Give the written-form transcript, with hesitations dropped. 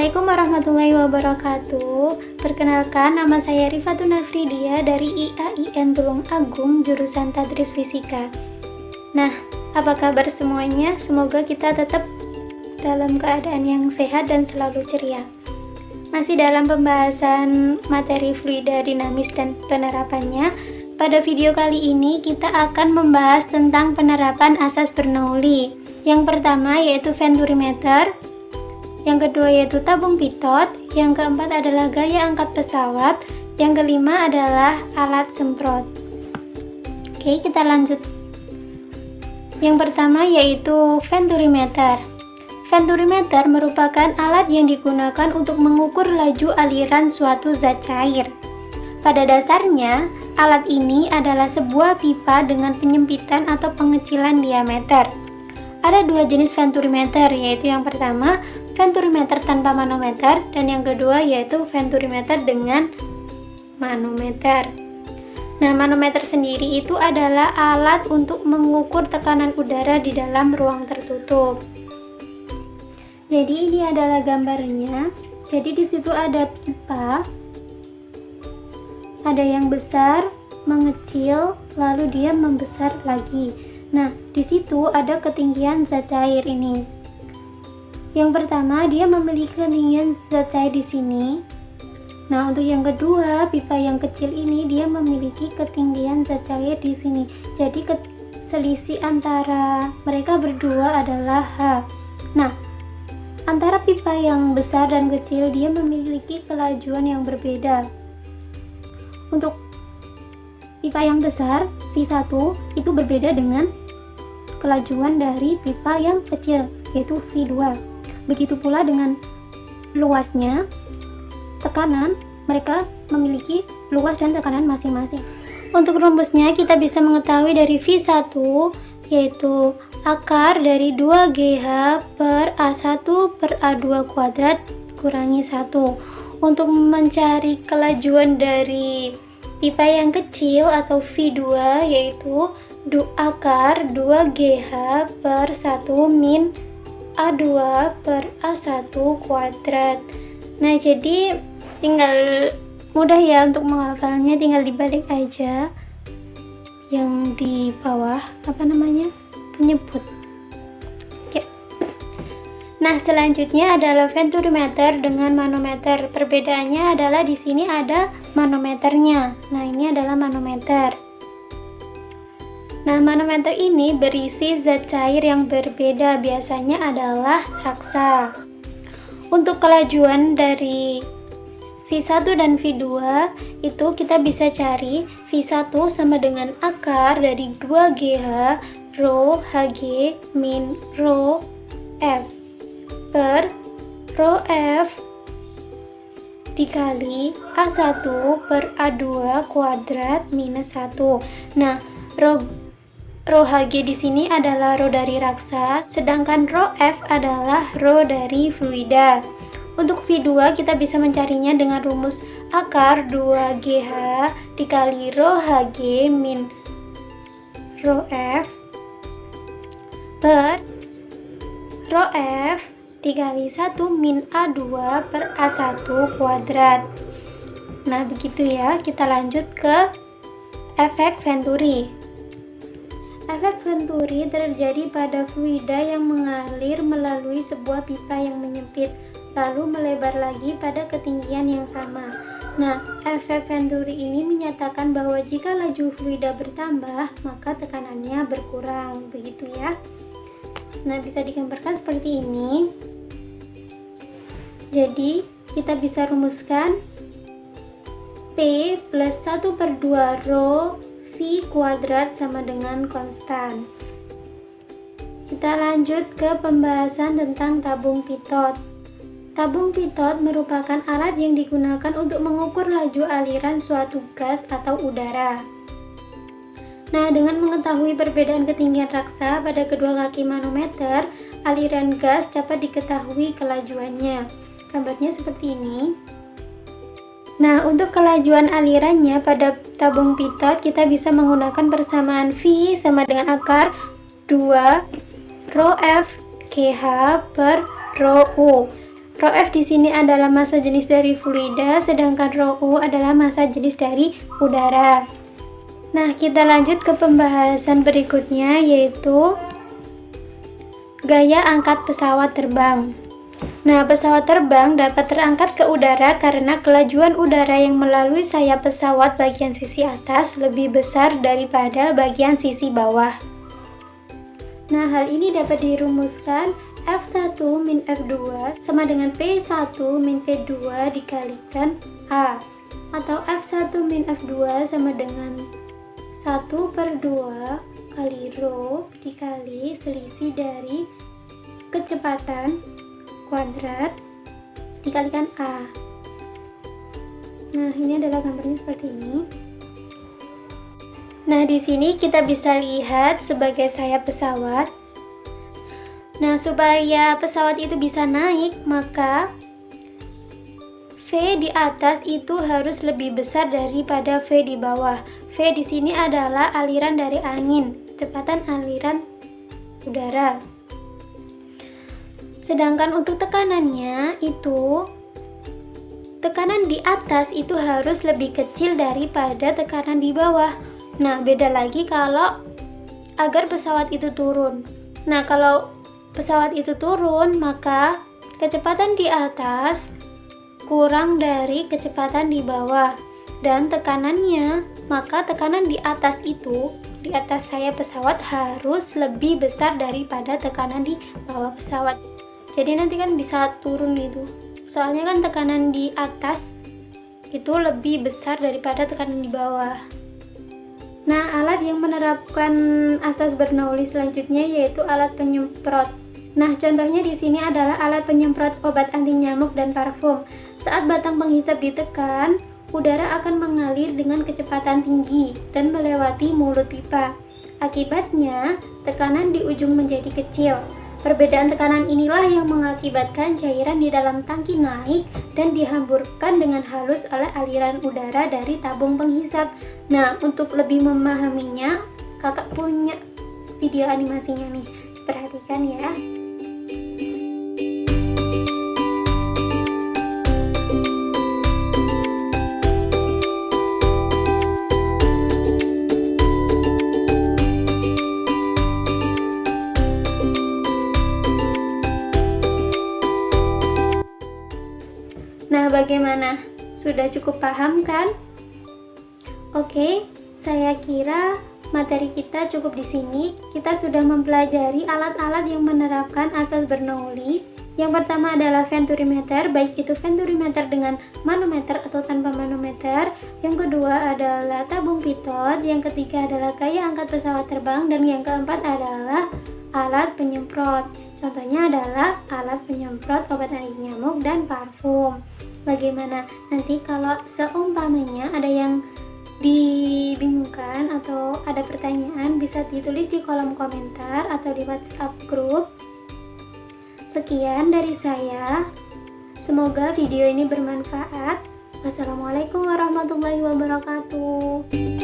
Assalamualaikum warahmatullahi wabarakatuh. Perkenalkan, nama saya Rifatun Afridia dari IAIN Tulung Agung, jurusan Tadris Fisika. Nah, apa kabar semuanya? Semoga kita tetap dalam keadaan yang sehat dan selalu ceria. Masih dalam pembahasan materi fluida dinamis dan penerapannya. Pada video kali ini kita akan membahas tentang penerapan asas Bernoulli. Yang pertama yaitu venturimeter, yang kedua yaitu tabung pitot, yang keempat adalah gaya angkat pesawat, yang kelima adalah alat semprot. Oke, kita lanjut. Yang pertama yaitu venturimeter. Venturimeter merupakan alat yang digunakan untuk mengukur laju aliran suatu zat cair. Pada dasarnya, alat ini adalah sebuah pipa dengan penyempitan atau pengecilan diameter. Ada dua jenis venturimeter, yaitu yang pertama venturimeter tanpa manometer, dan yang kedua yaitu venturimeter dengan manometer. Nah, manometer sendiri itu adalah alat untuk mengukur tekanan udara di dalam ruang tertutup. Jadi ini adalah gambarnya. Jadi di situ ada pipa, ada yang besar, mengecil, lalu dia membesar lagi. Nah, di situ ada ketinggian zat cair ini. Yang pertama, dia memiliki ketinggian zat cair di sini. Nah, untuk yang kedua, pipa yang kecil ini dia memiliki ketinggian zat cair di sini. Jadi selisih antara mereka berdua adalah H. Nah, antara pipa yang besar dan kecil dia memiliki kelajuan yang berbeda. Untuk pipa yang besar, V1, itu berbeda dengan kelajuan dari pipa yang kecil, yaitu V2. Begitu pula dengan luasnya, tekanan, mereka memiliki luas dan tekanan masing-masing. Untuk rumusnya kita bisa mengetahui dari V1 yaitu akar dari 2GH per A1 per A2 kuadrat kurangi 1. Untuk mencari kelajuan dari pipa yang kecil atau V2 yaitu akar 2GH per 1 min A2 per A1 kuadrat. Nah, jadi tinggal mudah ya untuk menghafalnya, tinggal dibalik aja yang di bawah penyebut ya. Nah, selanjutnya adalah venturimeter dengan manometer. Perbedaannya adalah di sini ada manometernya. Nah, ini adalah manometer. Nah, manometer ini berisi zat cair yang berbeda, biasanya adalah raksa. Untuk kelajuan dari V1 dan V2 itu kita bisa cari V1 sama dengan akar dari 2GH rho Hg min rho F per rho F dikali A1 per A2 kuadrat minus 1. Nah, rho Hg di sini adalah rho dari raksa, sedangkan rho F adalah rho dari fluida. Untuk V2 kita bisa mencarinya dengan rumus akar 2GH dikali rho Hg min rho F per rho F dikali 1 min A2 per A1 kuadrat. Nah, begitu ya. Kita lanjut ke efek Venturi. Efek Venturi terjadi pada fluida yang mengalir melalui sebuah pipa yang menyempit, lalu melebar lagi pada ketinggian yang sama. Nah, efek Venturi ini menyatakan bahwa jika laju fluida bertambah, maka tekanannya berkurang, begitu ya. Nah, bisa digambarkan seperti ini. Jadi, kita bisa rumuskan P plus 1 per 2 rho V kuadrat sama dengan konstan. Kita lanjut ke pembahasan tentang tabung pitot. Tabung pitot merupakan alat yang digunakan untuk mengukur laju aliran suatu gas atau udara. Nah, dengan mengetahui perbedaan ketinggian raksa pada kedua kaki manometer, aliran gas dapat diketahui kelajuannya. Gambarnya seperti ini. Nah, untuk kelajuan alirannya pada tabung pitot kita bisa menggunakan persamaan V sama dengan akar 2 rho F GH per rho U. Rho F di sini adalah massa jenis dari fluida, sedangkan Rho U adalah massa jenis dari udara. Nah, kita lanjut ke pembahasan berikutnya, yaitu gaya angkat pesawat terbang. Nah, pesawat terbang dapat terangkat ke udara karena kelajuan udara yang melalui sayap pesawat bagian sisi atas lebih besar daripada bagian sisi bawah. Nah, hal ini dapat dirumuskan F1 min F2 sama dengan P1 min P2 dikalikan A, atau F1 min F2 sama dengan 1/2 kali Rho dikali selisih dari kecepatan kuadrat dikalikan A. Nah, ini adalah gambarnya seperti ini. Nah, di sini kita bisa lihat sebagai sayap pesawat. Nah, supaya pesawat itu bisa naik, maka V di atas itu harus lebih besar daripada V di bawah. V di sini adalah aliran dari angin, kecepatan aliran udara. Sedangkan untuk tekanannya itu, tekanan di atas itu harus lebih kecil daripada tekanan di bawah. Nah, beda lagi kalau agar pesawat itu turun. Nah, kalau pesawat itu turun, maka kecepatan di atas kurang dari kecepatan di bawah. Dan tekanannya, maka tekanan di atas itu, di atas sayap pesawat harus lebih besar daripada tekanan di bawah pesawat. Jadi nanti kan bisa turun gitu. Soalnya kan tekanan di atas itu lebih besar daripada tekanan di bawah. Nah, alat yang menerapkan asas Bernoulli selanjutnya yaitu alat penyemprot. Nah, contohnya di sini adalah alat penyemprot obat anti nyamuk dan parfum. Saat batang penghisap ditekan, udara akan mengalir dengan kecepatan tinggi dan melewati mulut pipa. Akibatnya, tekanan di ujung menjadi kecil. Perbedaan tekanan inilah yang mengakibatkan cairan di dalam tangki naik dan dihamburkan dengan halus oleh aliran udara dari tabung penghisap. Nah, untuk lebih memahaminya, kakak punya video animasinya nih. Perhatikan ya. Nah, bagaimana? Sudah cukup paham kan? Oke, saya kira materi kita cukup di sini. Kita sudah mempelajari alat-alat yang menerapkan asas Bernoulli. Yang pertama adalah venturimeter, baik itu venturimeter dengan manometer atau tanpa manometer. Yang kedua adalah tabung pitot. Yang ketiga adalah gaya angkat pesawat terbang. Dan yang keempat adalah alat penyemprot. Contohnya adalah alat penyemprot obat anti nyamuk dan parfum. Bagaimana? Nanti kalau seumpamanya ada yang dibingungkan atau ada pertanyaan, bisa ditulis di kolom komentar atau di WhatsApp grup. Sekian dari saya. Semoga video ini bermanfaat. Wassalamualaikum warahmatullahi wabarakatuh.